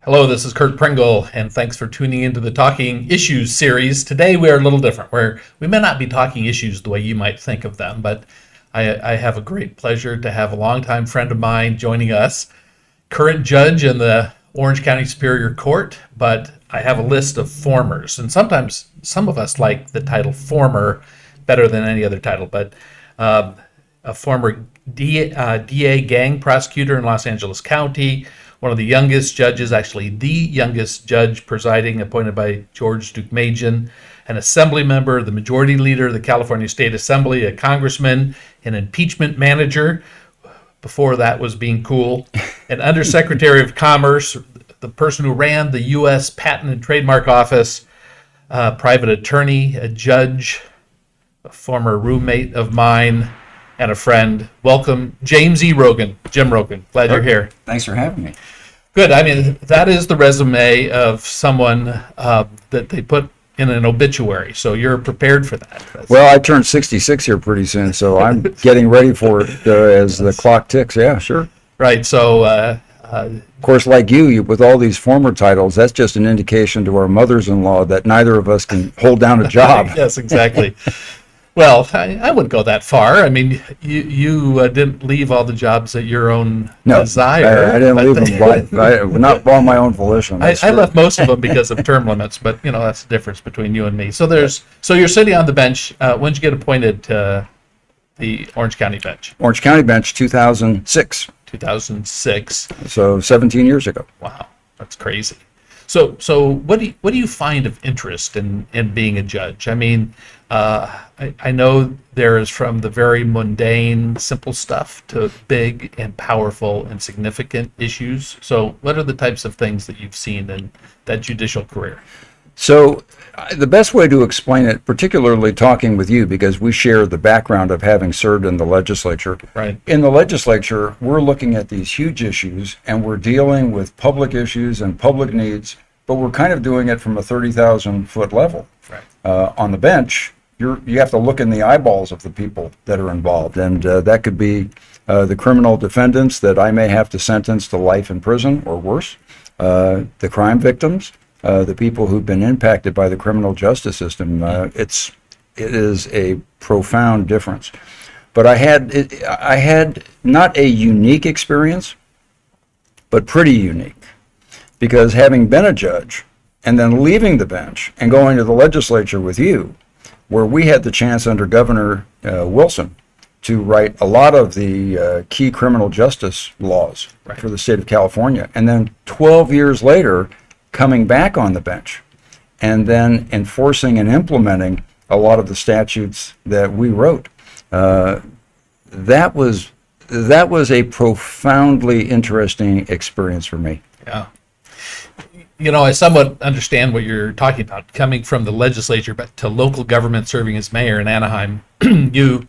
Hello, this is Curt Pringle, and thanks for tuning into the Talking Issues series. Today we are a little different, where we may not be talking issues the way you might think of them, but I have a great pleasure to have a longtime friend of mine joining us, current judge in the Orange County Superior Court, but I have a list of formers, and sometimes some of us like the title former better than any other title, but a former DA gang prosecutor in Los Angeles County, one of the youngest judges, actually the youngest judge presiding, appointed by George Deukmejian, an assembly member, the majority leader of the California State Assembly, a congressman, an impeachment manager, before that was being cool, an undersecretary of commerce, the person who ran the U.S. Patent and Trademark Office, a private attorney, a judge, a former roommate of mine, and a friend. Welcome, James E. Rogan. Jim Rogan, glad you're here. Thanks for having me. Good. I mean, that is the resume of someone that they put in an obituary, so you're prepared for that. Well, I turned 66 here pretty soon, so I'm getting ready for it as the clock ticks. Yeah, sure. Right, so... of course, like you, with all these former titles, that's just an indication to our mothers-in-law that neither of us can hold down a job. Yes, exactly. Well, I wouldn't go that far. I mean, you didn't leave all the jobs at your own desire. I didn't leave them not on my own volition. I left most of them because of term limits, but that's the difference between you and me. So you're sitting on the bench. When did you get appointed to the Orange County bench? Orange County bench, 2006. 2006. So 17 years ago. Wow, that's crazy. So what do you find of interest in being a judge? I mean, I know there is from the very mundane, simple stuff to big and powerful and significant issues. So what are the types of things that you've seen in that judicial career? So the best way to explain it, particularly talking with you, because we share the background of having served in the legislature. Right. In the legislature, we're looking at these huge issues, and we're dealing with public issues and public needs, but we're kind of doing it from a 30,000-foot level. Right. On the bench, you have to look in the eyeballs of the people that are involved, and that could be the criminal defendants that I may have to sentence to life in prison or worse, the crime victims, the people who've been impacted by the criminal justice system. It is a profound difference. But I had not a unique experience, but pretty unique, because having been a judge and then leaving the bench and going to the legislature with you, where we had the chance under Governor Wilson to write a lot of the key criminal justice laws for the state of California, and then 12 years later, coming back on the bench and then enforcing and implementing a lot of the statutes that we wrote. That was a profoundly interesting experience for me. Yeah. I somewhat understand what you're talking about. Coming from the legislature but to local government, serving as mayor in Anaheim, you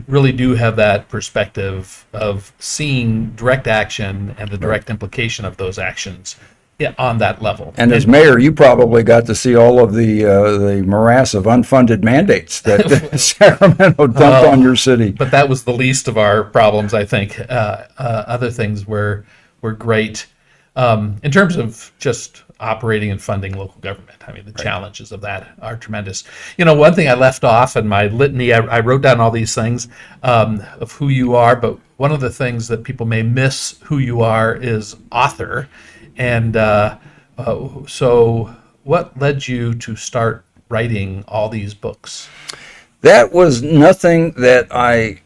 really do have that perspective of seeing direct action and the direct implication of those actions. Yeah, on that level. And as mayor, you probably got to see all of the morass of unfunded mandates that Sacramento dumped on your city. But that was the least of our problems, I think. Other things were great. In terms of just operating and funding local government, I mean, the challenges of that are tremendous. One thing I left off in my litany, I wrote down all these things of who you are, but one of the things that people may miss who you are is author. And so what led you to start writing all these books? That was nothing that I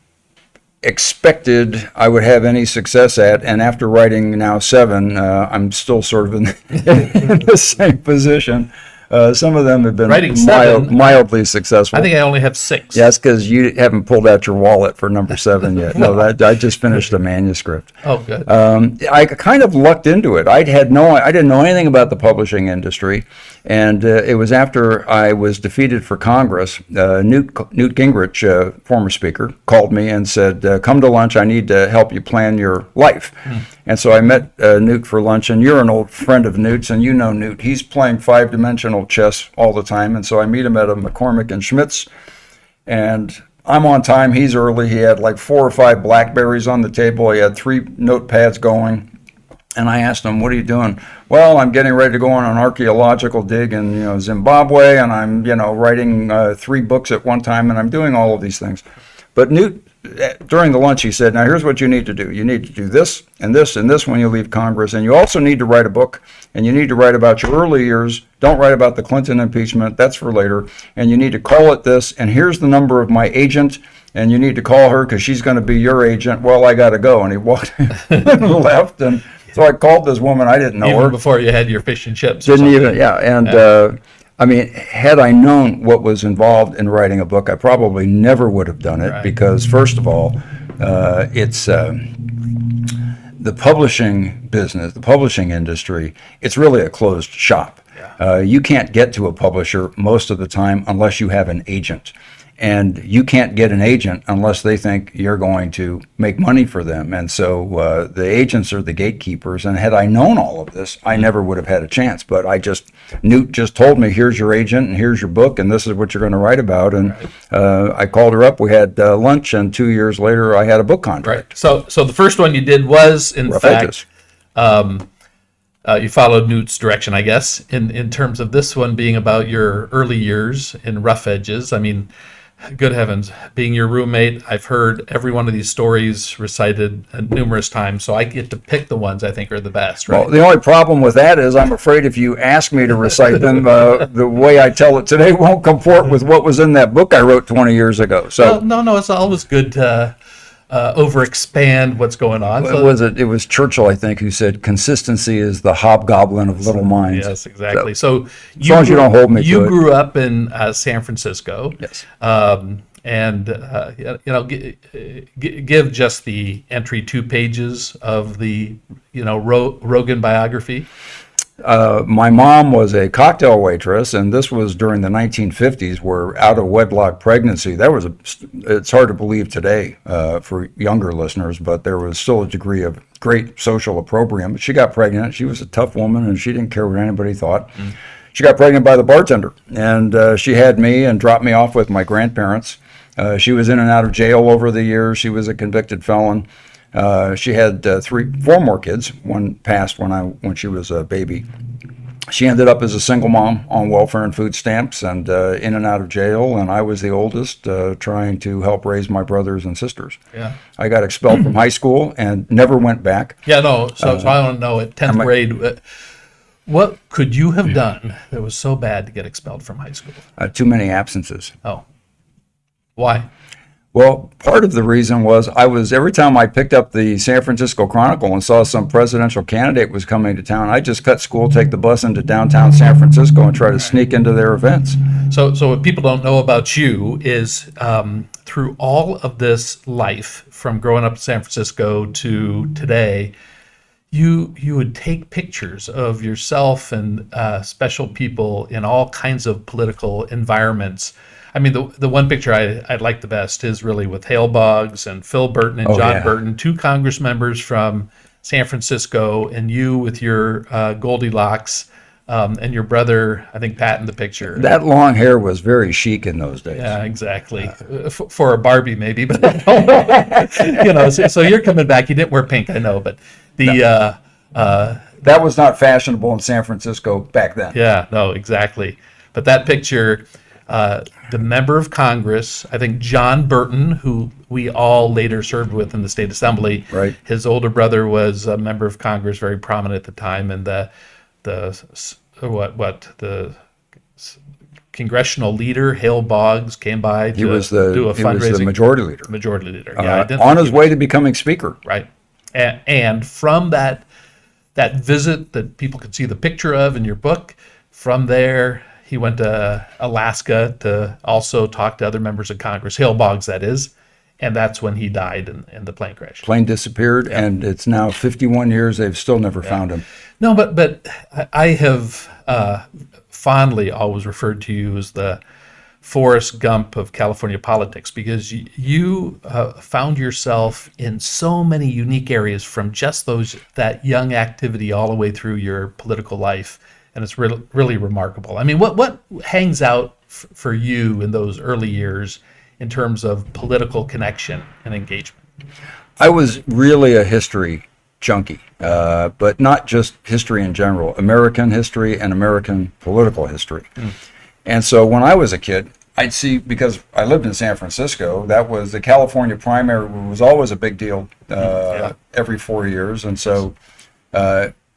expected I would have any success at. And after writing now 7, I'm still sort of in the same position. Some of them have been mildly succceusable. I think I only have 6. Yes, because you haven't pulled out your wallet for number 7 yet. No, I just finished a manuscript. Oh, good. I kind of lucked into it. I didn't know anything about the publishing industry, and it was after I was defeated for Congress. Newt Gingrich, former speaker, called me and said, "Come to lunch. I need to help you plan your life." And so I met Newt for lunch, and you're an old friend of Newt's, and you know Newt. He's playing 5-dimensional chess all the time, and so I meet him at a McCormick and Schmidt's, and I'm on time, he's early. He had like 4 or 5 Blackberries on the table. He had 3 notepads going, And I asked him, "What are you doing?" "Well, I'm getting ready to go on an archaeological dig in Zimbabwe, and I'm writing 3 books at one time, and I'm doing all of these things." But Newt, during the lunch, he said, "Now here's what you need to do. You need to do this and this and this when you leave Congress, and you also need to write a book, and you need to write about your early years. Don't write about the Clinton impeachment. That's for later. And you need to call it this. And here's the number of my agent, and you need to call her because she's going to be your agent. Well, I got to go." And he walked and left, and so I called this woman. I didn't know Even her. before you had your fish and chips. Or Didn't something. even, yeah. And I mean, had I known what was involved in writing a book, I probably never would have done it Right. because, first of all, it's the publishing business, the publishing industry, it's really a closed shop. You can't get to a publisher most of the time unless you have an agent. And you can't get an agent unless they think you're going to make money for them. And so the agents are the gatekeepers. And had I known all of this, I never would have had a chance. But Newt just told me, "Here's your agent, and here's your book, and this is what you're going to write about." And I called her up. We had lunch, and 2 years later, I had a book contract. Right. So the first one you did was, in Rough fact, Edges. you followed Newt's direction, I guess, in terms of this one being about your early years in Rough Edges. I mean, good heavens, being your roommate, I've heard every one of these stories recited numerous times, so I get to pick the ones I think are the best, right? Well, the only problem with that is I'm afraid if you ask me to recite them, the way I tell it today won't comport with what was in that book I wrote 20 years ago. So Well, no, it's always good to over-expand what's going on. it was Churchill, I think, who said, "Consistency is the hobgoblin of little minds." Yes, exactly. So as long as you don't hold me to you it. grew up in San Francisco. Yes. And give just the entry 2 pages of the Rogan biography. My mom was a cocktail waitress, and this was during the 1950s, where out of wedlock pregnancy, it's hard to believe today for younger listeners, but there was still a degree of great social opprobrium. But she got pregnant. She was a tough woman, and she didn't care what anybody thought. She got pregnant by the bartender, and she had me and dropped me off with my grandparents. She was in and out of jail over the years. She was a convicted felon. She had 4 more kids. One passed when she was a baby. She ended up as a single mom on welfare and food stamps and in and out of jail. And I was the oldest, trying to help raise my brothers and sisters. Yeah. I got expelled from high school and never went back. Yeah, no. So I want to know, at 10th grade, what could you have done that was so bad to get expelled from high school? Too many absences. Oh, why? Well, part of the reason was every time I picked up the San Francisco Chronicle and saw some presidential candidate was coming to town, I just cut school, take the bus into downtown San Francisco, and try to sneak into their events. So what people don't know about you is through all of this life, from growing up in San Francisco to today, you would take pictures of yourself and special people in all kinds of political environments. I mean, the one picture I like the best is really with Hale Boggs and Phil Burton and John yeah. Burton, 2 Congress members from San Francisco, and you with your Goldilocks and your brother, I think, Pat, in the picture. That long hair was very chic in those days. Yeah, exactly. For a Barbie, maybe, but so you're coming back. You didn't wear pink, I know, but That was not fashionable in San Francisco back then. yeah, no, exactly. But that picture, the member of Congress, I think John Burton, who we all later served with in the state assembly. Right. His older brother was a member of Congress, very prominent at the time, and the congressional leader Hale Boggs came by to do a fundraising. He was the majority leader. Majority leader. Yeah, on his way to becoming speaker. right. And from that visit that people could see the picture of in your book, from there he went to Alaska to also talk to other members of Congress, Hale Boggs, that is, and that's when he died in the plane crash. Plane disappeared, and it's now 51 years. They've still never found him. No, but I have fondly always referred to you as the Forrest Gump of California politics, because you found yourself in so many unique areas, from just that young activity all the way through your political life, and it's really remarkable. I mean, what hangs out for you in those early years in terms of political connection and engagement? I was really a history junkie, but not just history in general, American history and American political history. And so when I was a kid, I'd see, because I lived in San Francisco, that was the California primary was always a big deal every 4 years. And so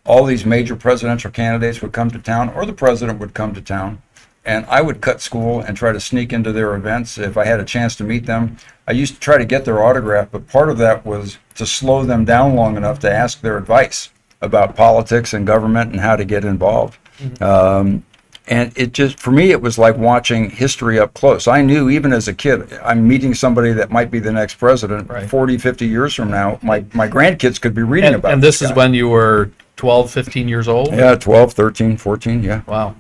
all these major presidential candidates would come to town, or the president would come to town. And I would cut school and try to sneak into their events if I had a chance to meet them. I used to try to get their autograph, but part of that was to slow them down long enough to ask their advice about politics and government and how to get involved. And it just, for me, it was like watching history up close. I knew even as a kid, I'm meeting somebody that might be the next president. 40, 50 years from now, my grandkids could be reading about and this is when you were 12, 15 years old? Yeah, 12, 13, 14, yeah. Wow.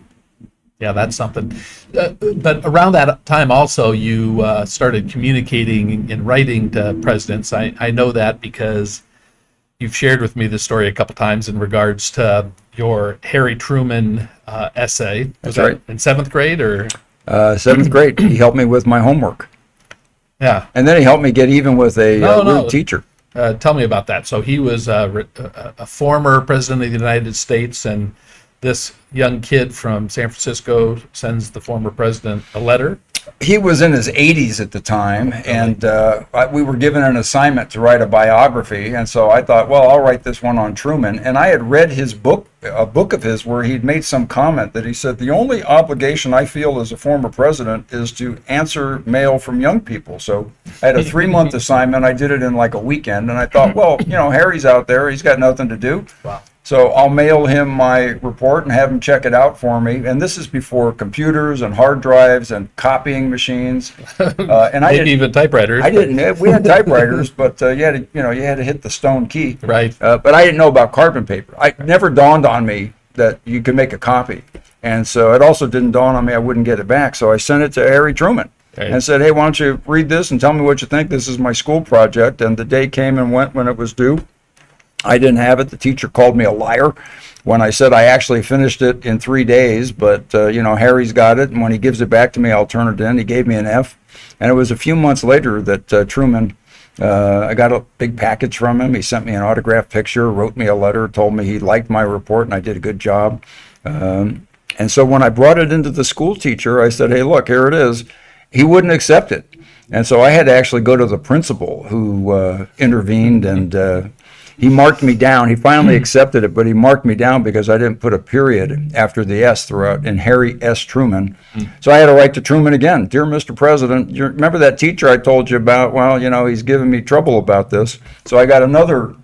Yeah, that's something. But around that time also, you started communicating and writing to presidents. I know that because you've shared with me this story a couple times in regards to your Harry Truman essay. Was That's right. In seventh grade or? Seventh grade, he helped me with my homework. Yeah. And then he helped me get even with a rude teacher. Tell me about that. So he was a former president of the United States, and this young kid from San Francisco sends the former president a letter. He was in his 80s at the time, and we were given an assignment to write a biography, and so I thought, well, I'll write this one on Truman. And I had read his book, a book of his, where he'd made some comment that he said, the only obligation I feel as a former president is to answer mail from young people. So I had a 3-month assignment. I did it in like a weekend, and I thought, well, Harry's out there. He's got nothing to do. Wow. So I'll mail him my report and have him check it out for me. And this is before computers and hard drives and copying machines. And maybe even typewriters. I didn't. We had typewriters, but you had to hit the stone key. Right. But I didn't know about carbon paper. It never dawned on me that you could make a copy. And so it also didn't dawn on me I wouldn't get it back. So I sent it to Harry Truman. And said, hey, why don't you read this and tell me what you think? This is my school project. And the day came and went when it was due. I didn't have it. The teacher called me a liar when I said I actually finished it in 3 days, but Harry's got it, and when he gives it back to me, I'll turn it in. He gave me an F, and it was a few months later that Truman, I got a big package from him. He sent me an autographed picture, wrote me a letter, told me he liked my report and I did a good job. And so when I brought it into the school teacher, I said, hey, look, here it is. He wouldn't accept it. And so I had to actually go to the principal who intervened, and he marked me down. He finally accepted it, but he marked me down because I didn't put a period after the S throughout in Harry S. Truman. So I had to write to Truman again. Dear Mr. President, you remember that teacher I told you about? Well, he's giving me trouble about this. So I got another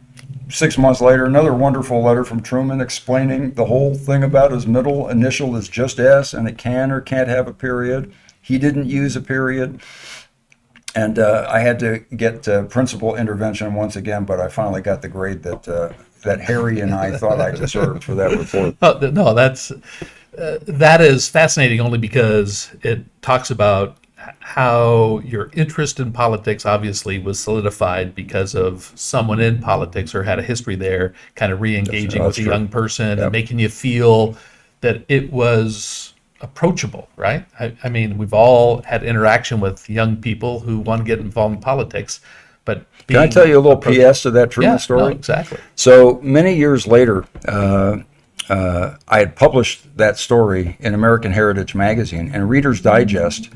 6 months later, another wonderful letter from Truman explaining the whole thing about his middle initial is just S, and it can or can't have a period. He didn't use a period. And I had to get principal intervention once again, but I finally got the grade that Harry and I thought I deserved for that report. No, that is fascinating only because it talks about how your interest in politics obviously was solidified because of someone in politics or had a history there, kind of re-engaging with a young person and making you feel that it was approachable, right? I mean, we've all had interaction with young people who want to get involved in politics, but can I tell you a little PS to that Truman story? No, exactly. So many years later, I had published that story in American Heritage magazine, and Reader's Digest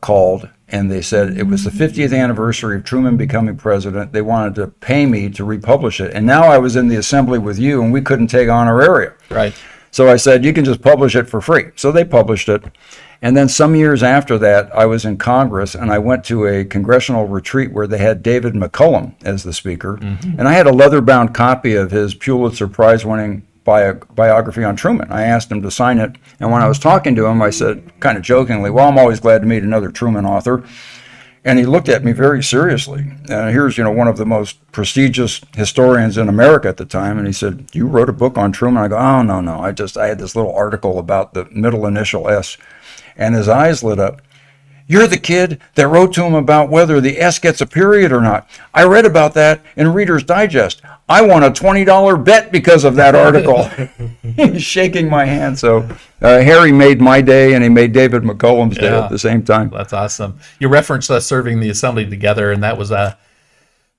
called, and they said it was the 50th anniversary of Truman becoming president. They wanted to pay me to republish it, and now I was in the assembly with you, and we couldn't take on our area. Right. So I said, you can just publish it for free. So they published it. And then some years after that, I was in Congress, and I went to a congressional retreat where they had David McCullum as the speaker. And I had a leather-bound copy of his Pulitzer Prize-winning biography on Truman. I asked him to sign it. And when I was talking to him, I said, kind of jokingly, well, I'm always glad to meet another Truman author. And he looked at me very seriously. And here's, one of the most prestigious historians in America at the time. And he said, you wrote a book on Truman? I go, oh, no. I had this little article about the middle initial S. And his eyes lit up. You're the kid that wrote to him about whether the S gets a period or not. I read about that in Reader's Digest. I won a $20 bet because of that article. He's shaking my hand. So Harry made my day, and he made David McCullum's day at the same time. That's awesome. You referenced us serving the assembly together, and that was a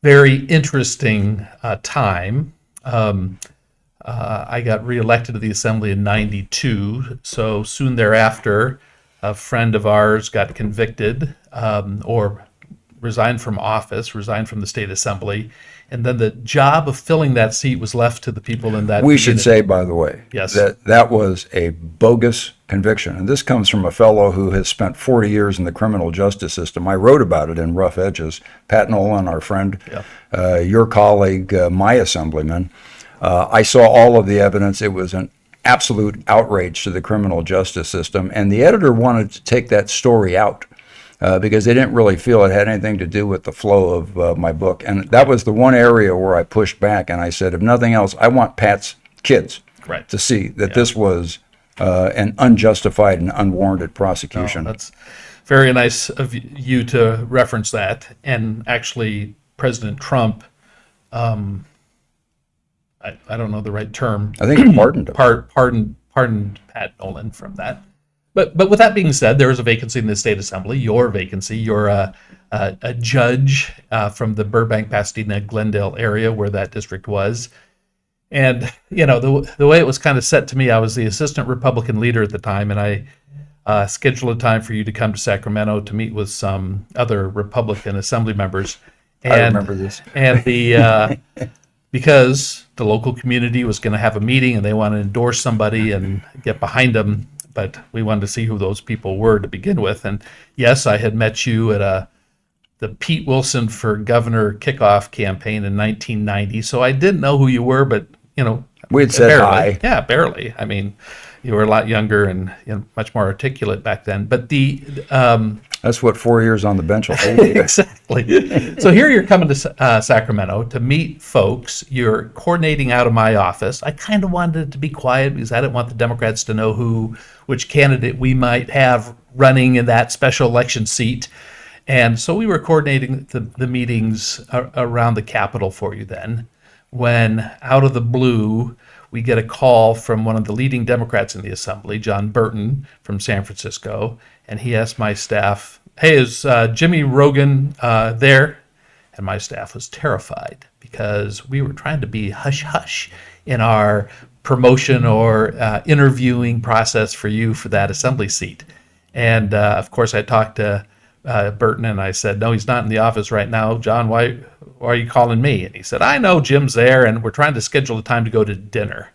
very interesting time I got reelected to the assembly in '92. So soon thereafter, a friend of ours got convicted, or resigned from office, resigned from the state assembly, and then the job of filling that seat was left to the people in that We should community. say, by the way, Yes. that that was a bogus conviction. And this comes from a fellow who has spent 40 years in the criminal justice system. I wrote about it in Rough Edges. Pat Nolan, our friend, your colleague, my assemblyman. I saw all of the evidence. It was an absolute outrage to the criminal justice system. And the editor wanted to take that story out. Because they didn't really feel it had anything to do with the flow of my book. And that was the one area where I pushed back, and I said, if nothing else, I want Pat's kids Right. to see that this was an unjustified and unwarranted prosecution. That's very nice of you to reference that. And actually, President Trump, I don't know the right term, I think he pardoned him. pardoned Pat Nolan from that. But with that being said, there is a vacancy in the state assembly. Your vacancy. You're a judge from the Burbank, Pasadena, Glendale area where that district was. And the way it was kind of set to me, I was the assistant Republican leader at the time, and I scheduled a time for you to come to Sacramento to meet with some other Republican assembly members. And, I remember this. And because the local community was going to have a meeting and they want to endorse somebody and get behind them. But we wanted to see who those people were to begin with. And yes, I had met you at the Pete Wilson for Governor kickoff campaign in 1990. So I didn't know who you were, but, We'd said barely. hi. Yeah, barely. I mean, you were a lot younger and much more articulate back then. But That's what 4 years on the bench will do. exactly. So here you're coming to Sacramento to meet folks. You're coordinating out of my office. I kind of wanted it to be quiet because I didn't want the Democrats to know which candidate we might have running in that special election seat. And so we were coordinating the meetings around the Capitol for you then, when out of the blue, we get a call from one of the leading Democrats in the assembly, John Burton from San Francisco, and he asked my staff, hey, is Jimmy Rogan there? And my staff was terrified because we were trying to be hush-hush in our promotion or interviewing process for you for that assembly seat. And of course, I talked to Burton and I said, no, he's not in the office right now. John, why are you calling me? And he said, I know Jim's there and we're trying to schedule a time to go to dinner.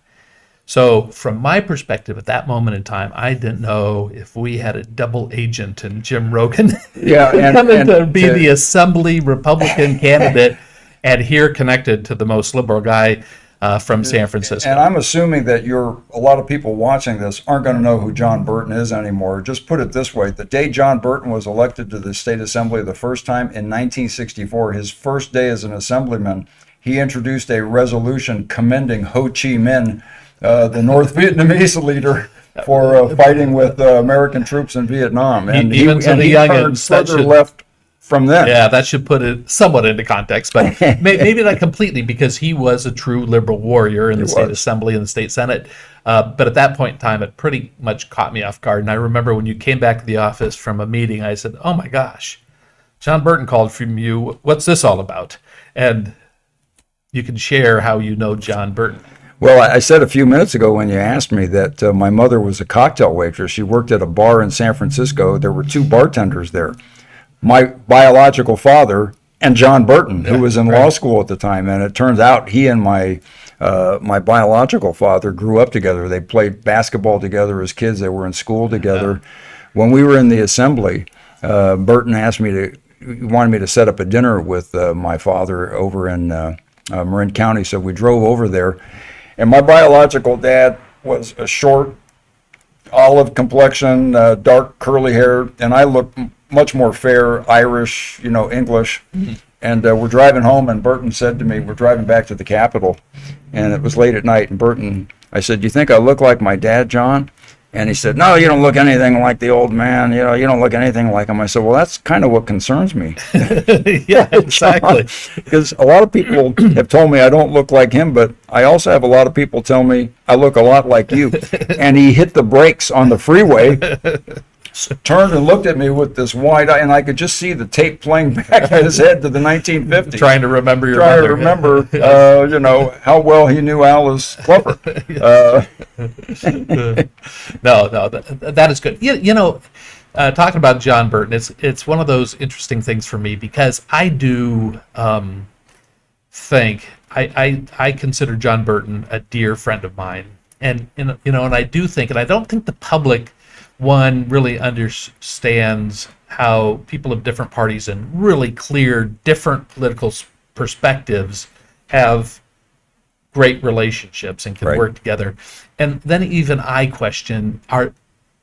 So from my perspective at that moment in time, I didn't know if we had a double agent in Jim Rogan coming to be the assembly Republican candidate and here connected to the most liberal guy from San Francisco. And I'm assuming that a lot of people watching this aren't going to know who John Burton is anymore. Just put it this way. The day John Burton was elected to the state assembly the first time in 1964, his first day as an assemblyman, he introduced a resolution commending Ho Chi Minh, the North Vietnamese leader, for fighting with American troops in Vietnam. And he turned further left from then. Yeah, that should put it somewhat into context, but maybe not completely, because he was a true liberal warrior in the state assembly and the state senate. But at that point in time, it pretty much caught me off guard. And I remember when you came back to the office from a meeting, I said, oh my gosh, John Burton called from you. What's this all about? And you can share how you know John Burton. Well, I said a few minutes ago when you asked me that my mother was a cocktail waitress. She worked at a bar in San Francisco. There were two bartenders there. My biological father and John Burton, who was in law school at the time. And it turns out he and my biological father grew up together. They played basketball together as kids. They were in school together. When we were in the assembly, Burton wanted me to set up a dinner with my father over in Marin County. So we drove over there. And my biological dad was a short, olive complexion, dark curly hair, and I looked much more fair, Irish, English. Mm-hmm. And we're driving home, and Burton said to me, we're driving back to the Capitol, and it was late at night, and I said, do you think I look like my dad, John? And he said, no, you don't look anything like the old man. You don't look anything like him. I said, well, that's kind of what concerns me. Yeah, exactly. Because a lot of people have told me I don't look like him, but I also have a lot of people tell me I look a lot like you. And he hit the brakes on the freeway. turned and looked at me with this wide eye, and I could just see the tape playing back in his head to the 1950s. Trying to remember your Trying mother. to remember, how well he knew Alice Klumper. No, that is good. Talking about John Burton, it's one of those interesting things for me because I do think I consider John Burton a dear friend of mine, and I do think, and I don't think the public really understands how people of different parties and really clear different political perspectives have great relationships and can Right. work together. And then even I question,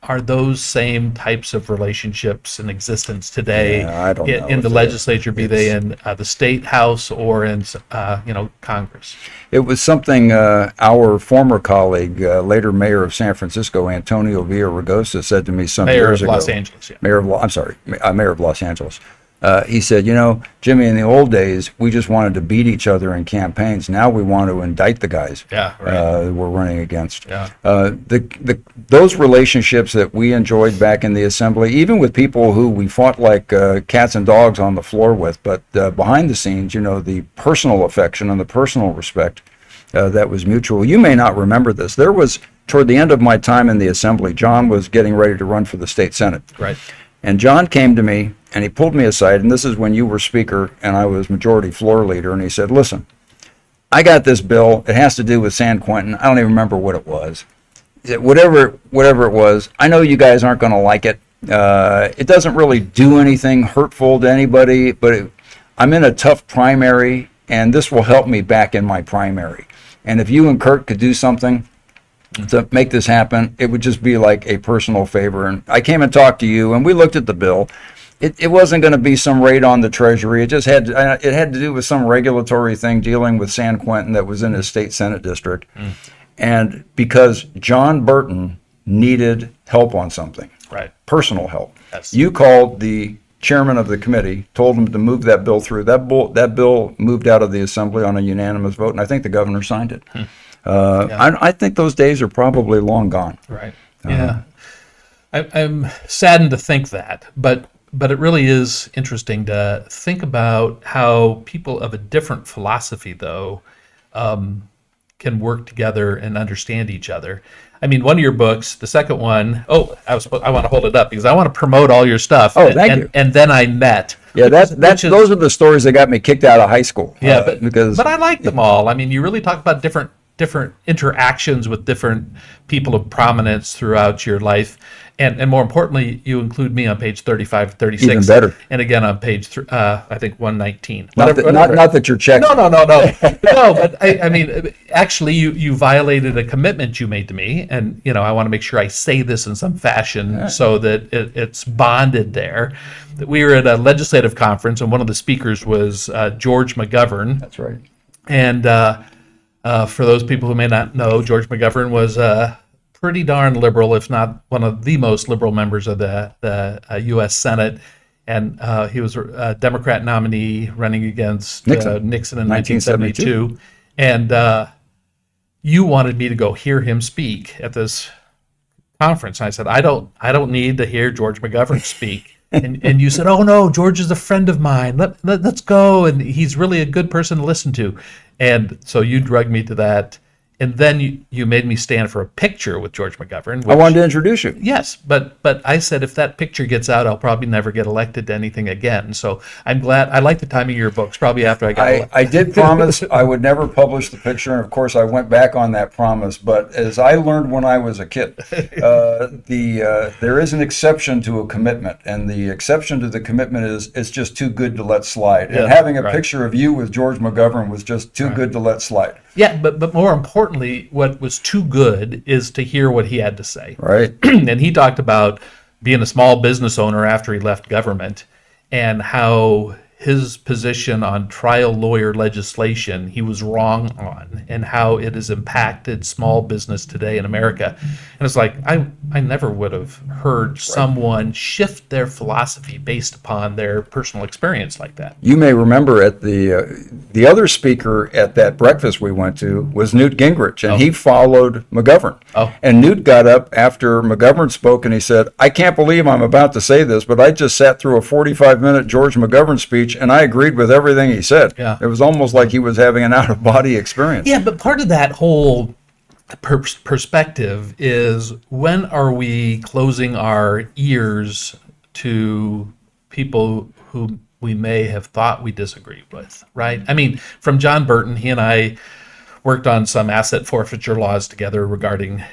are those same types of relationships in existence today Yeah, I don't know in the if legislature, be they in the state house or in Congress? It was something our former colleague, later mayor of San Francisco, Antonio Villaraigosa, said to me some Mayor years of ago. Los Angeles, yeah. Mayor of Los Angeles. He said, Jimmy, in the old days, we just wanted to beat each other in campaigns. Now we want to indict the guys Yeah, right. we're running against. Yeah. Those relationships that we enjoyed back in the assembly, even with people who we fought like cats and dogs on the floor with, but behind the scenes, the personal affection and the personal respect that was mutual. You may not remember this. There was, toward the end of my time in the assembly, John was getting ready to run for the state senate. Right. And John came to me and he pulled me aside, and this is when you were speaker and I was majority floor leader, and he said, listen, I got this bill. It has to do with San Quentin. I don't even remember what it was. He said, whatever it was, I know you guys aren't going to like it. It doesn't really do anything hurtful to anybody, but I'm in a tough primary, and this will help me back in my primary. And if you and Curt could do something to make this happen, it would just be like a personal favor. And I came and talked to you, and we looked at the bill. It wasn't going to be some raid on the Treasury. It just had to do with some regulatory thing dealing with San Quentin that was in his state Senate district. And because John Burton needed help on something, Right. personal help, Yes. you called the chairman of the committee, told him to move that bill through. That bill moved out of the assembly on a unanimous vote, and I think the governor signed it. I think those days are probably long gone. Right. Yeah. I'm saddened to think that, but it really is interesting to think about how people of a different philosophy, though, can work together and understand each other. I mean, one of your books, the second one, I want to hold it up because I want to promote all your stuff. Oh, thank you. And then I met. Yeah, those are the stories that got me kicked out of high school. Yeah, but I like them all. I mean, you really talk about different interactions with different people of prominence throughout your life. And more importantly, you include me on page 35, 36. Even better. And again on page, I think 119. not that you're checking. No. No, but I mean, actually, you violated a commitment you made to me. And, I want to make sure I say this in some fashion so that it's bonded there. We were at a legislative conference, and one of the speakers was George McGovern. That's right. And for those people who may not know, George McGovern was pretty darn liberal, if not one of the most liberal members of the U.S. Senate. And he was a Democrat nominee running against Nixon in 1972. And you wanted me to go hear him speak at this conference. And I said, I don't need to hear George McGovern speak. And you said, oh no, George is a friend of mine. Let's go. And he's really a good person to listen to. And so you drugged me to that. And then you made me stand for a picture with George McGovern. I wanted to introduce you. Yes, but I said if that picture gets out, I'll probably never get elected to anything again. So I'm glad. I like the timing of your books. Probably after I got elected. I did promise I would never publish the picture, and of course I went back on that promise. But as I learned when I was a kid, there is an exception to a commitment, and the exception to the commitment is it's just too good to let slide. And having a picture of you with George McGovern was just too good to let slide. Yeah, but more importantly, what was too good is to hear what he had to say. Right. And he talked about being a small business owner after he left government and how his position on trial lawyer legislation he was wrong on, and how it has impacted small business today in America. And it's like, I never would have heard someone shift their philosophy based upon their personal experience like that. You may remember at the other speaker at that breakfast we went to was Newt Gingrich, and he followed McGovern. And Newt got up after McGovern spoke and he said, "I can't believe I'm about to say this, but I just sat through a 45-minute George McGovern speech and I agreed with everything he said." Yeah. It was almost like he was having an out-of-body experience. Yeah, but part of that whole perspective is, when are we closing our ears to people who we may have thought we disagreed with, right? I mean, from John Burton, he and I worked on some asset forfeiture laws together regarding,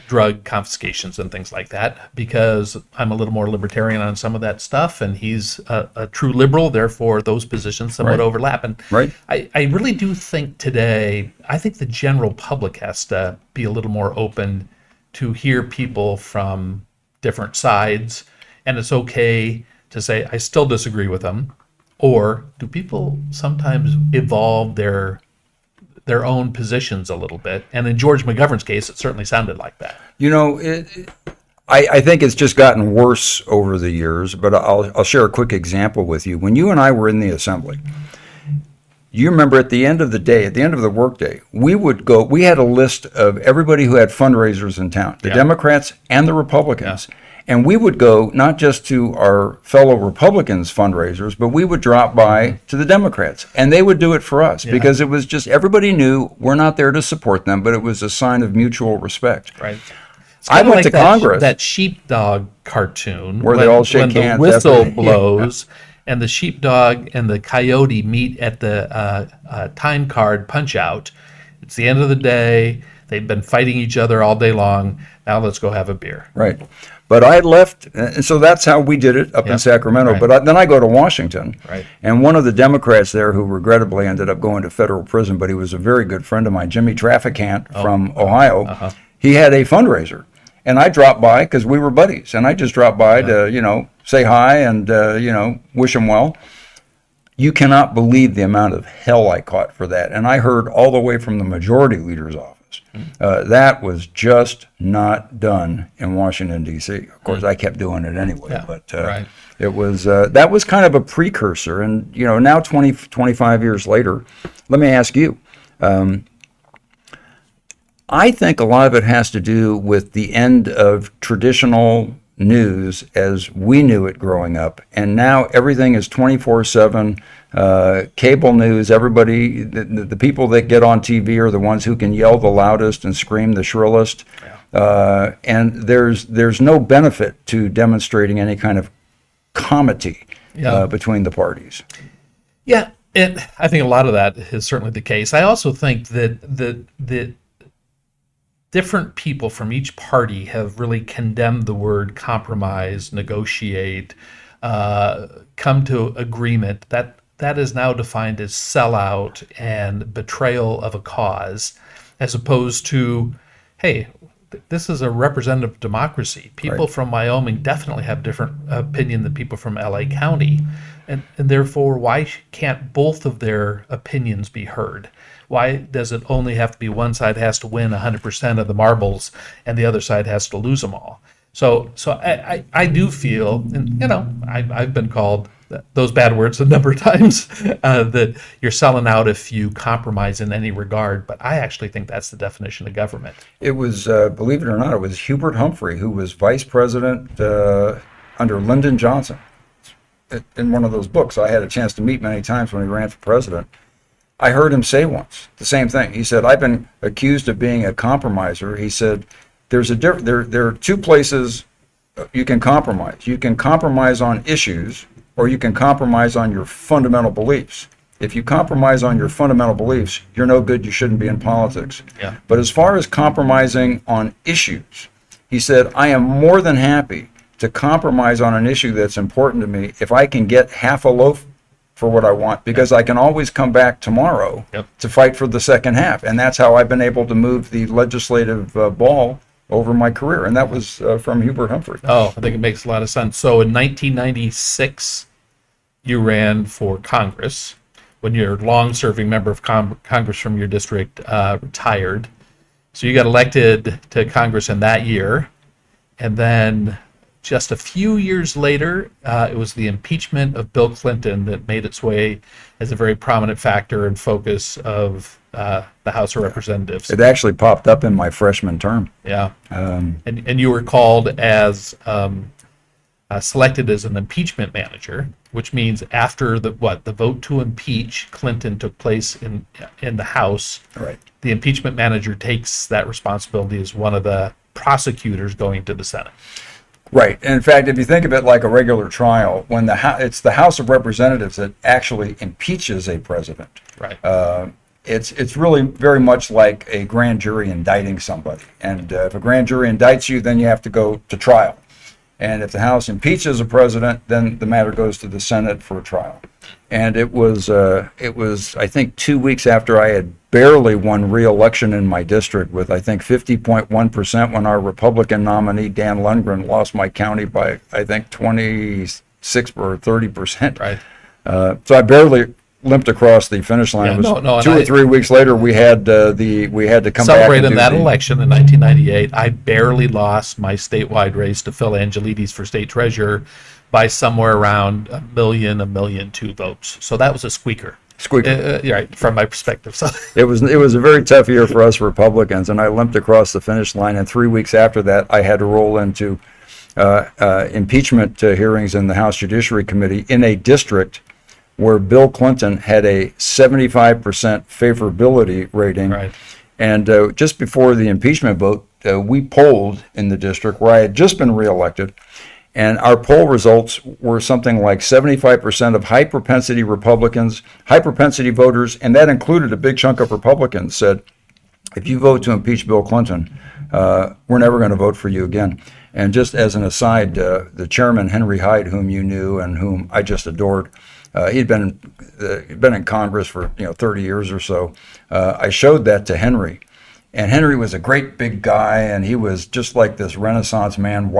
drug confiscations and things like that, because I'm a little more libertarian on some of that stuff, and he's a true liberal. Therefore, those positions somewhat overlap. And I really do think today, I think the general public has to be a little more open to hear people from different sides, and it's okay to say, I still disagree with them. Or do people sometimes evolve their own positions a little bit? And in George McGovern's case, it certainly sounded like that. I think it's just gotten worse over the years, but I'll share a quick example with you. When you and I were in the assembly, you remember at the end of the day, at the end of the workday, we had a list of everybody who had fundraisers in town, the Democrats and the Republicans. And we would go not just to our fellow Republicans' fundraisers, but we would drop by to the Democrats, and they would do it for us, because it was just, everybody knew we're not there to support them, but it was a sign of mutual respect. Right. I went to Congress. That sheepdog cartoon where they all shake hands. When the whistle blows, and the sheepdog and the coyote meet at the time card punch out. It's the end of the day. They've been fighting each other all day long. Now let's go have a beer. Right. But I left, and so that's how we did it up in Sacramento. But then I go to Washington, and one of the Democrats there, who regrettably ended up going to federal prison, but he was a very good friend of mine, Jimmy Trafficant from Ohio, he had a fundraiser. And I dropped by because we were buddies, and I just dropped by to, say hi and, wish him well. You cannot believe the amount of hell I caught for that. And I heard all the way from the majority leader's office. That was just not done in Washington, D.C. Of course, I kept doing it anyway, but it was that was kind of a precursor. And, now 25 years later, let me ask you, I think a lot of it has to do with the end of traditional news as we knew it growing up, and now everything is 24/7 cable news. Everybody, the people that get on TV are the ones who can yell the loudest and scream the shrillest, and there's no benefit to demonstrating any kind of comity between the parties. I think a lot of that is certainly the case. I also think that the different people from each party have really condemned the word compromise, negotiate, come to agreement. That is now defined as sellout and betrayal of a cause, as opposed to, hey, this is a representative democracy. People from Wyoming definitely have different opinion than people from LA County. And therefore, why can't both of their opinions be heard? Why does it only have to be one side has to win 100% of the marbles and the other side has to lose them all? So I do feel, and I've been called those bad words a number of times, that you're selling out if you compromise in any regard. But I actually think that's the definition of government. It was, believe it or not, it was Hubert Humphrey, who was vice president under Lyndon Johnson. In one of those books I had a chance to meet many times when he ran for president, I heard him say once the same thing. He said, I've been accused of being a compromiser. He said, there are two places you can compromise. You can compromise on issues, or you can compromise on your fundamental beliefs. If you compromise on your fundamental beliefs, you're no good. You shouldn't be in politics. But as far as compromising on issues, he said, I am more than happy to compromise on an issue that's important to me if I can get half a loaf for what I want, because I can always come back tomorrow to fight for the second half. And that's how I've been able to move the legislative ball over my career. And that was from Hubert Humphrey. Oh, I think it makes a lot of sense. So in 1996, you ran for Congress when your long-serving member of Congress from your district retired. So you got elected to Congress in that year. And then just a few years later, it was the impeachment of Bill Clinton that made its way as a very prominent factor and focus of the House of Representatives. It actually popped up in my freshman term. Yeah. And you were called as selected as an impeachment manager, which means after the vote to impeach Clinton took place in the House, Right. the impeachment manager takes that responsibility as one of the prosecutors going to the Senate. Right. And in fact, if you think of it like a regular trial, when it's the House of Representatives that actually impeaches a president. Right. It's really very much like a grand jury indicting somebody. And if a grand jury indicts you, then you have to go to trial. And if the House impeaches a president, then the matter goes to the Senate for a trial. And it was I think 2 weeks after I had barely won re-election in my district with I think 50.1% when our Republican nominee Dan Lundgren lost my county by I think 26 or 30%. Right. So I barely limped across the finish line. Yeah, It was no, 2 or 3 weeks later we had to come back Celebrating and do that election in 1998, I barely lost my statewide race to Phil Angelides for state treasurer by somewhere around 1.2 million votes. So that was a squeaker. Right, from my perspective. So It was a very tough year for us Republicans, and I limped across the finish line. And 3 weeks after that, I had to roll into impeachment hearings in the House Judiciary Committee in a district where Bill Clinton had a 75% favorability rating. Right. And just before the impeachment vote, we polled in the district where I had just been reelected. And our poll results were something like 75% of high propensity Republicans, high propensity voters, and that included a big chunk of Republicans, said, if you vote to impeach Bill Clinton, we're never going to vote for you again. And just as an aside, the chairman, Henry Hyde, whom you knew and whom I just adored, he'd been in Congress for 30 years or so. I showed that to Henry. And Henry was a great big guy, and he was just like this Renaissance man,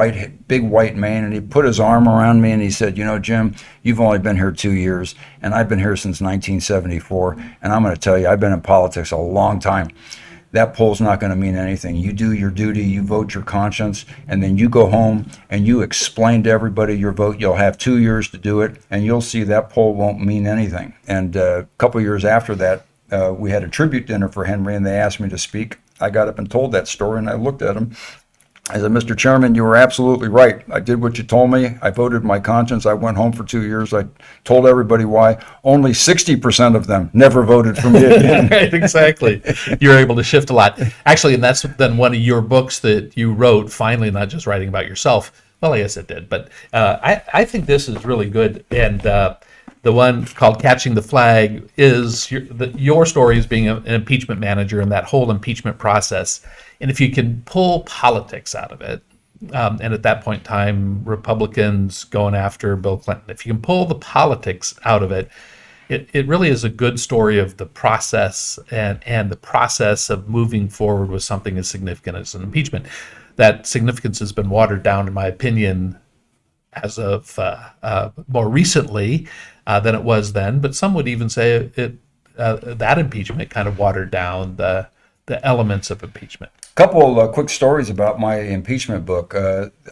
big white man, and he put his arm around me and he said, Jim, you've only been here 2 years, and I've been here since 1974, and I'm going to tell you, I've been in politics a long time. That poll's not going to mean anything. You do your duty, you vote your conscience, and then you go home and you explain to everybody your vote. You'll have 2 years to do it, and you'll see that poll won't mean anything. And a couple years after that, we had a tribute dinner for Henry, and they asked me to speak. I got up and told that story, and I looked at him. I said, Mr. Chairman, you were absolutely right. I did what you told me. I voted my conscience. I went home for 2 years. I told everybody why. Only 60% of them never voted for me again. Right, exactly. You're able to shift a lot. Actually, and that's then one of your books that you wrote, finally, not just writing about yourself. Well, I guess it did, but I think this is really good. And the one called Catching the Flag is your story as being an impeachment manager and that whole impeachment process. And if you can pull politics out of it, and at that point in time, Republicans going after Bill Clinton, if you can pull the politics out of it, it really is a good story of the process and the process of moving forward with something as significant as an impeachment. That significance has been watered down, in my opinion, as of more recently than it was then. But some would even say that impeachment kind of watered down the elements of impeachment. Couple of quick stories about my impeachment book.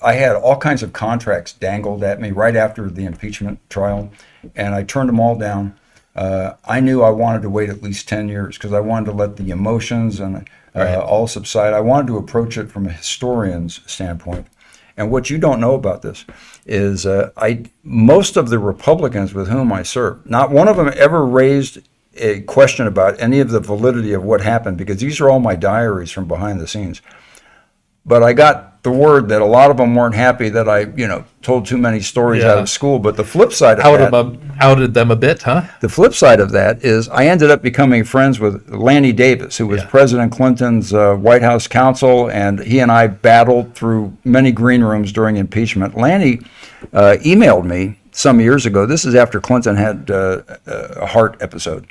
I had all kinds of contracts dangled at me right after the impeachment trial, and I turned them all down. I knew I wanted to wait at least 10 years because I wanted to let the emotions and all subside. I wanted to approach it from a historian's standpoint. And what you don't know about this is most of the Republicans with whom I served, not one of them ever raised a question about any of the validity of what happened, because these are all my diaries from behind the scenes. But I got the word that a lot of them weren't happy that I, told too many stories out of school. But the flip side of outed them a bit, huh? The flip side of that is I ended up becoming friends with Lanny Davis, who was President Clinton's White House counsel, and he and I battled through many green rooms during impeachment. Lanny emailed me some years ago. This is after Clinton had a heart episode.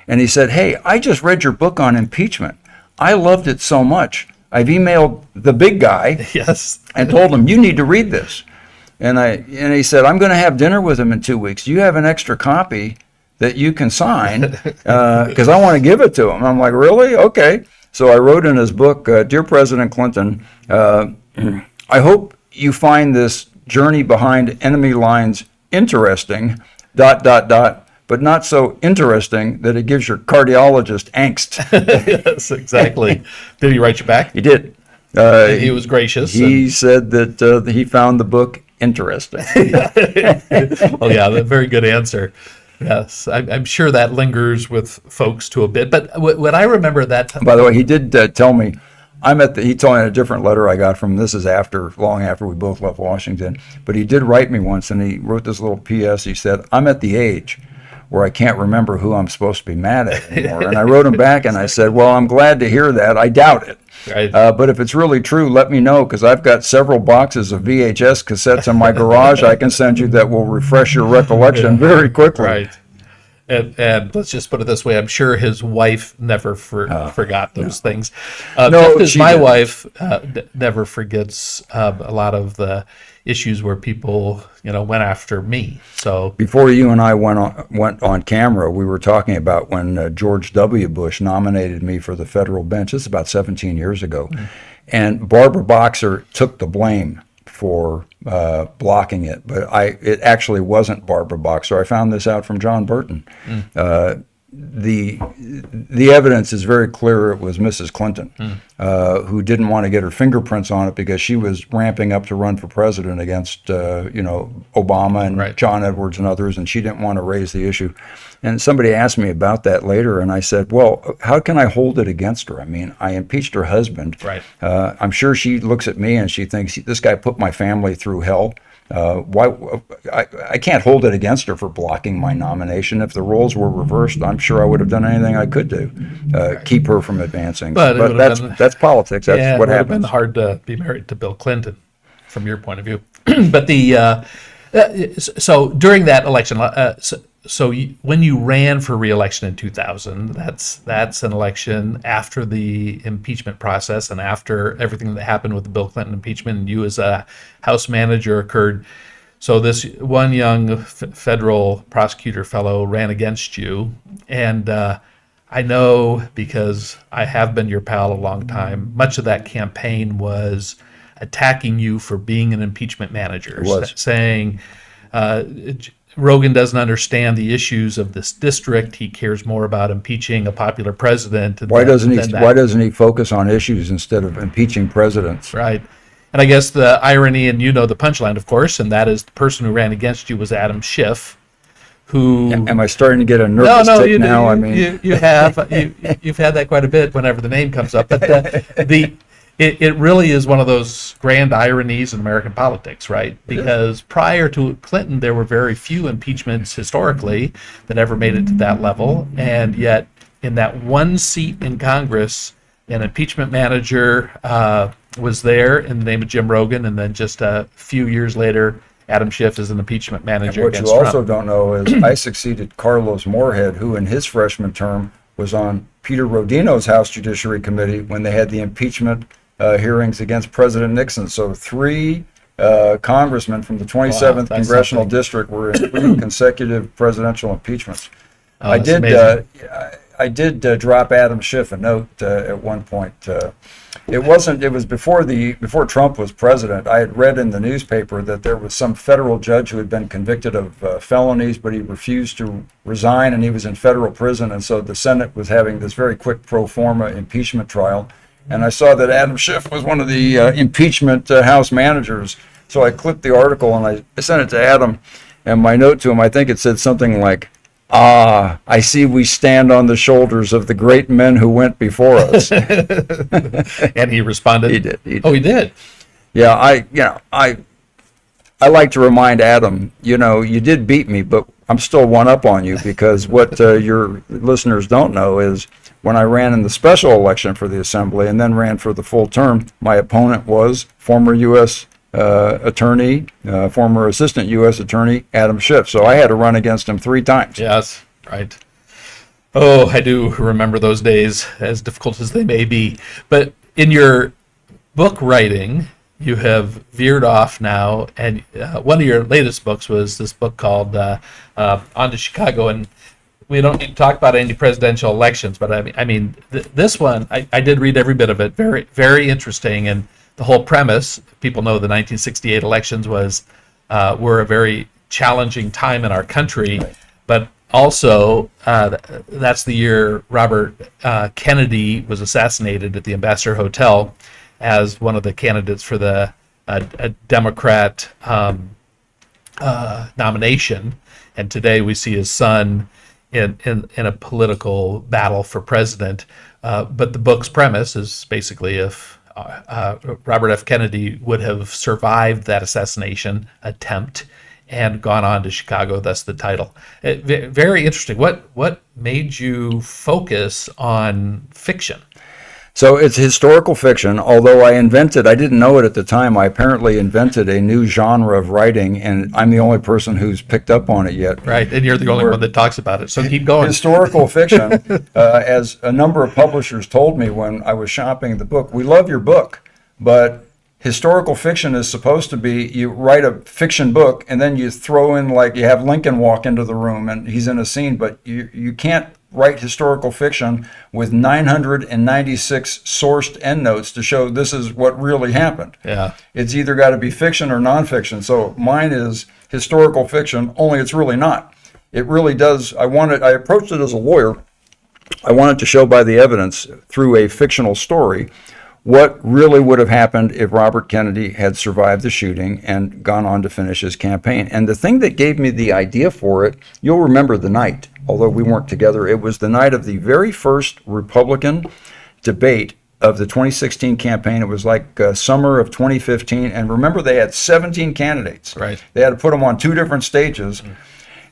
And he said, hey, I just read your book on impeachment. I loved it so much. I've emailed the big guy Yes. and told him, you need to read this. And he said, I'm going to have dinner with him in 2 weeks. Do you have an extra copy that you can sign? Because I want to give it to him. I'm like, really? Okay. So I wrote in his book, Dear President Clinton, I hope you find this journey behind enemy lines interesting, ... but not so interesting that it gives your cardiologist angst. Yes, exactly. Did he write you back? He did. He was gracious. He said that he found the book interesting. Oh, yeah, a very good answer. Yes, I'm sure that lingers with folks to a bit. But what I remember at that time. By the way, he did tell me, he told me in a different letter I got from him. This is long after we both left Washington. But he did write me once, and he wrote this little PS. He said, I'm at the age where I can't remember who I'm supposed to be mad at anymore. And I wrote him back and I said, well, I'm glad to hear that. I doubt it. Right. But if it's really true, let me know, because I've got several boxes of VHS cassettes in my garage I can send you that will refresh your recollection very quickly. Right. And let's just put it this way, I'm sure his wife never forgot those things. No, just as she my didn't. wife never forgets a lot of the issues where people, went after me. So Before you and I went on camera, we were talking about when George W. Bush nominated me for the federal bench. This is about 17 years ago. And Barbara Boxer took the blame for blocking it, but it actually wasn't Barbara Boxer. I found this out from John Burton. The evidence is very clear. It was Mrs. Clinton who didn't want to get her fingerprints on it because she was ramping up to run for president against Obama and Right. John Edwards and others, and she didn't want to raise the issue. And somebody asked me about that later, and I said, well, how can I hold it against her? I mean, I impeached her husband. Right. I'm sure she looks at me and she thinks, this guy put my family through hell. I can't hold it against her for blocking my nomination. If the roles were reversed, I'm sure I would have done anything I could do, keep her from advancing. But it would have been- that's politics. That's yeah, what it would have been happens. hard to be married to Bill Clinton, from your point of view. But so during that election, when you ran for re-election in 2000, that's an election after the impeachment process and after everything that happened with the Bill Clinton impeachment, and you as a House manager occurred. So this one young federal prosecutor fellow ran against you, and I know, because I have been your pal a long time, much of that campaign was attacking you for being an impeachment manager, It was. saying Rogan doesn't understand the issues of this district. He cares more about impeaching a popular president. Why doesn't he? he focus on issues instead of impeaching presidents? Right. And I guess the irony, and the punchline, of course, and that is the person who ran against you was Adam Schiff, who... Am I starting to get a nervous tick now? You have. You've had that quite a bit whenever the name comes up. But it really is one of those grand ironies in American politics, right? Because prior to Clinton, there were very few impeachments historically that ever made it to that level. And yet, in that one seat in Congress, an impeachment manager was there in the name of Jim Rogan. And then just a few years later, Adam Schiff is an impeachment manager What against you also Trump. don't know is I succeeded Carlos Moorhead, who in his freshman term was on Peter Rodino's House Judiciary Committee when they had the impeachment hearings against President Nixon. So 3 congressmen from the 27th that's Congressional something. District were in 3 consecutive presidential impeachments. Oh, I that's did. amazing. I did drop Adam Schiff a note at one point. It was before Trump was president. I had read in the newspaper that there was some federal judge who had been convicted of felonies, but he refused to resign, and he was in federal prison. And so the Senate was having this very quick pro forma impeachment trial. And I saw that Adam Schiff was one of the impeachment House managers. So I clipped the article and I sent it to Adam. And my note to him, I think it said something like, I see we stand on the shoulders of the great men who went before us. And he responded. He did. Oh, he did. Yeah, I like to remind Adam, you did beat me, but I'm still one up on you, because what your listeners don't know is when I ran in the special election for the Assembly and then ran for the full term, my opponent was former U.S. Attorney, former Assistant U.S. Attorney Adam Schiff. So I had to run against him 3 times. Yes, right. Oh, I do remember those days, as difficult as they may be. But in your book writing, you have veered off now, and one of your latest books was this book called On to Chicago, and we don't need to talk about any presidential elections, but this one, I did read every bit of it. Very, very interesting, and the whole premise, people know the 1968 elections were a very challenging time in our country, but also that's the year Robert Kennedy was assassinated at the Ambassador Hotel as one of the candidates for the Democrat nomination, and today we see his son in a political battle for president. But the book's premise is basically if Robert F. Kennedy would have survived that assassination attempt and gone on to Chicago, thus the title. Very interesting. What made you focus on fiction? So it's historical fiction, although I didn't know it at the time, I apparently invented a new genre of writing, and I'm the only person who's picked up on it yet. Right, and you're the only one that talks about it, so keep going. Historical fiction, as a number of publishers told me when I was shopping the book, we love your book, but historical fiction is supposed to be, you write a fiction book, and then you throw in, like, you have Lincoln walk into the room, and he's in a scene, but you can't write historical fiction with 996 sourced endnotes to show this is what really happened. Yeah. It's either got to be fiction or nonfiction. So mine is historical fiction, only it's really not. It really does. I approached it as a lawyer. I wanted to show by the evidence through a fictional story what really would have happened if Robert Kennedy had survived the shooting and gone on to finish his campaign. And the thing that gave me the idea for it, you'll remember the night, although we weren't together, it was the night of the very first Republican debate of the 2016 campaign. It was like summer of 2015. And remember, they had 17 candidates. Right. They had to put them on 2 different stages.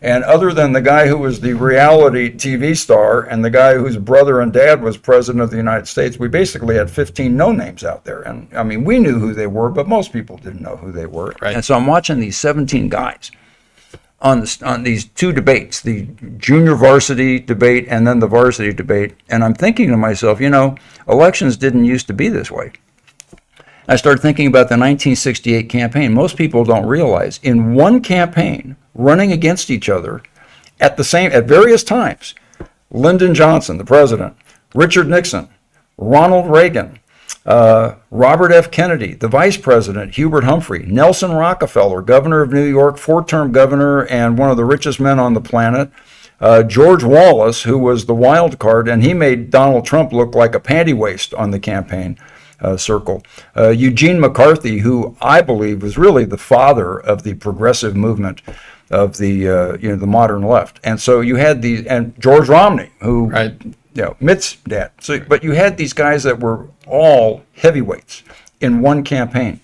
And other than the guy who was the reality TV star and the guy whose brother and dad was president of the United States, we basically had 15 no-names out there. And I mean, we knew who they were, but most people didn't know who they were. Right. And so I'm watching these 17 guys on these 2 debates, the junior varsity debate and then the varsity debate. And I'm thinking to myself, elections didn't used to be this way. I started thinking about the 1968 campaign. Most people don't realize in one campaign, running against each other at various times, Lyndon Johnson, the president, Richard Nixon, Ronald Reagan, Robert F. Kennedy, the vice president, Hubert Humphrey, Nelson Rockefeller, governor of New York, 4-term governor and one of the richest men on the planet, George Wallace, who was the wild card, and he made Donald Trump look like a panty waist on the campaign circle. Eugene McCarthy, who I believe was really the father of the progressive movement of the modern left. And so you had and George Romney, who, right, Mitt's dad. So, but you had these guys that were all heavyweights in one campaign.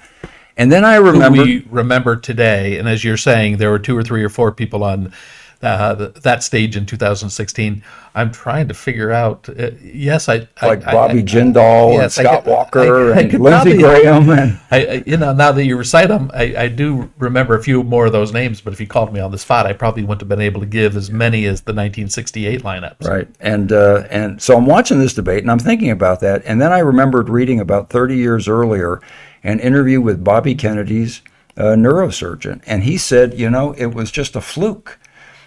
And then I remember, we remember today, and as you're saying, there were 2 or 3 or 4 people on that stage in 2016. I'm trying to figure out. Yes, like Bobby Jindal and Scott Walker and Lindsey Graham. And now that you recite them, I do remember a few more of those names. But if you called me on the spot, I probably wouldn't have been able to give as many as the 1968 lineups. Right, and so I'm watching this debate and I'm thinking about that, and then I remembered reading about 30 years earlier an interview with Bobby Kennedy's neurosurgeon, and he said, it was just a fluke.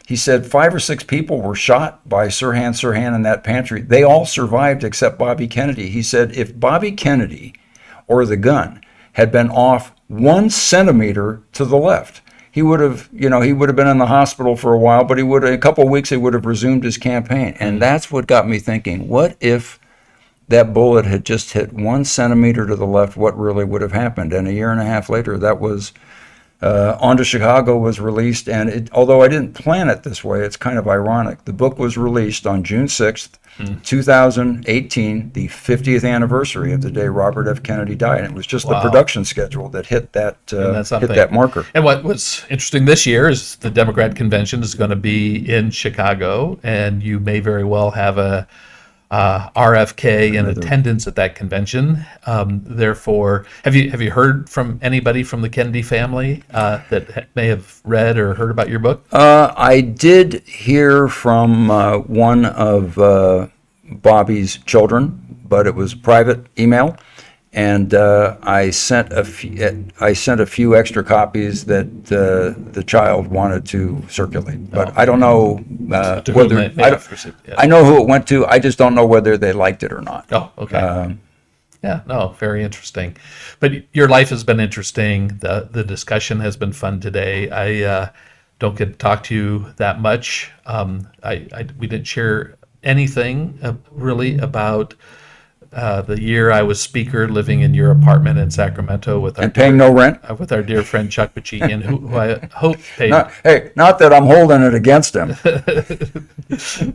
He said 5 or 6 people were shot by Sirhan in that pantry. They all survived except Bobby Kennedy. He said if Bobby Kennedy or the gun had been off 1 centimeter to the left, he would have been in the hospital for a while, but in a couple of weeks, he would have resumed his campaign. And that's what got me thinking, what if that bullet had just hit 1 centimeter to the left, what really would have happened? And a year and a half later, that was On to Chicago was released, and although I didn't plan it this way, it's kind of ironic. The book was released on June 6th, 2018, the 50th anniversary of the day Robert F. Kennedy died. And it was just the production schedule that hit that marker. And what's interesting this year is the Democrat convention is going to be in Chicago, and you may very well have a RFK in attendance at that convention. Therefore, have you heard from anybody from the Kennedy family that may have read or heard about your book? I did hear from one of Bobby's children, but it was private email. and I sent a few extra copies that the child wanted to circulate. But I don't know To whom whether they have received, yeah. I know who it went to. I just don't know whether they liked it or not. Oh, okay. Yeah, no, very interesting. But your life has been interesting. The discussion has been fun today. I don't get to talk to you that much. We didn't share anything really about the year I was speaker living in your apartment in Sacramento with our And paying no rent. with our dear friend Chuck Bachigian, who I hope paid. Not that I'm holding it against him.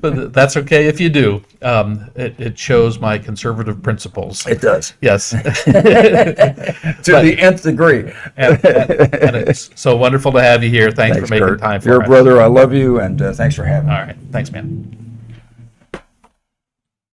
But that's okay if you do. It shows my conservative principles. It does. Yes. To the nth degree. And it's so wonderful to have you here. Thanks for making Curt. time for You're a us. brother. I love you, and thanks for having me. All right. Thanks, man.